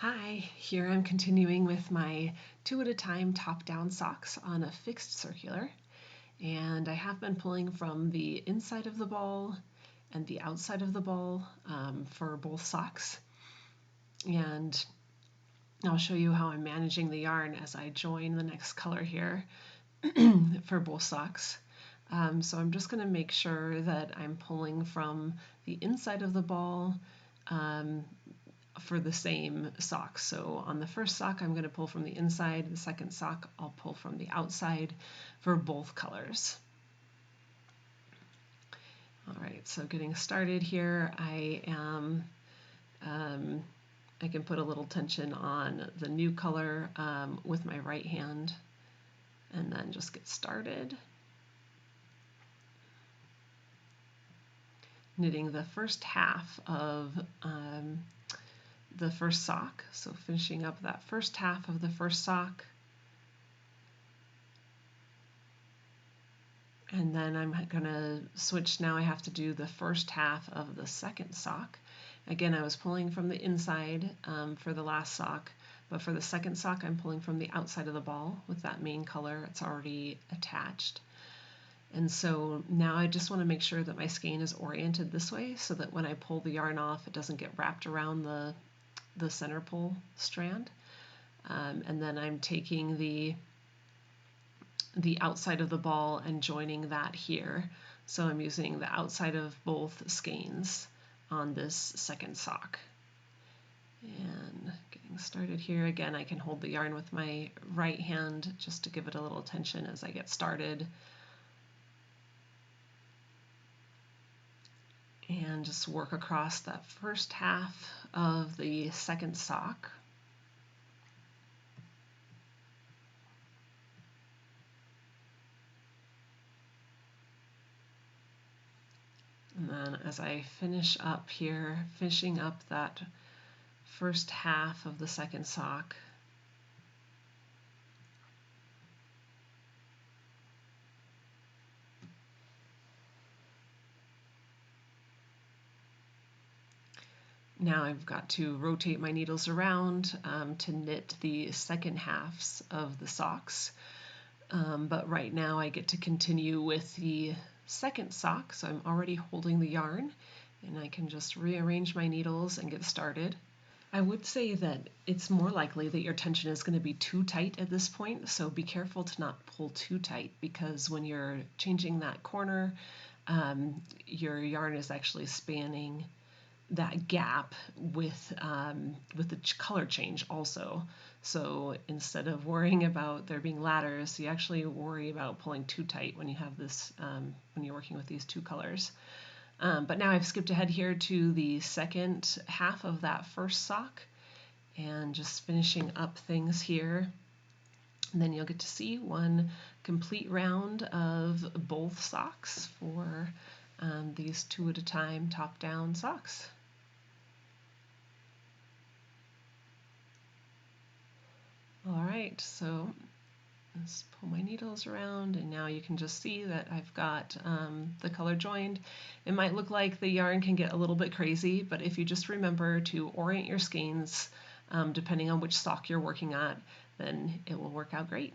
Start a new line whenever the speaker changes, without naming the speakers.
Hi, here I'm continuing with my 2 at a time top-down socks on a fixed circular, and I have been pulling from the inside of the ball and the outside of the ball for both socks, and I'll show you how I'm managing the yarn as I join the next color here for both socks. So I'm just going to make sure that I'm pulling from the inside of the ball for the same sock. So on the first sock I'm going to pull from the inside, the second sock I'll pull from the outside for both colors. Alright, so getting started here, I can put a little tension on the new color with my right hand and then just get started. Knitting the first half of the first sock, so finishing up that first half of the first sock, and then I'm going to switch. Now I have to do the first half of the second sock. Again, I was pulling from the inside for the last sock, but for the second sock I'm pulling from the outside of the ball with that main color. It's already attached. And so now I just want to make sure that my skein is oriented this way so that when I pull the yarn off it doesn't get wrapped around the center pull strand. And then I'm taking the outside of the ball and joining that here. So I'm using the outside of both skeins on this second sock. And getting started here, again I can hold the yarn with my right hand just to give it a little tension as I get started. And just work across that first half of the second sock. And then as I finish up here, finishing up that first half of the second sock, now I've got to rotate my needles around to knit the second halves of the socks. But right now I get to continue with the second sock, so I'm already holding the yarn and I can just rearrange my needles and get started. I would say that it's more likely that your tension is going to be too tight at this point, so be careful to not pull too tight, because when you're changing that corner, your yarn is actually spanning that gap with the color change also. So instead of worrying about there being ladders, you actually worry about pulling too tight when you have this when you're working with these two colors. But now I've skipped ahead here to the second half of that first sock and just finishing up things here. And then you'll get to see one complete round of both socks for these 2 at a time top-down socks. Alright, so let's pull my needles around, and now you can just see that I've got the color joined. It might look like the yarn can get a little bit crazy, but if you just remember to orient your skeins depending on which sock you're working at, then it will work out great.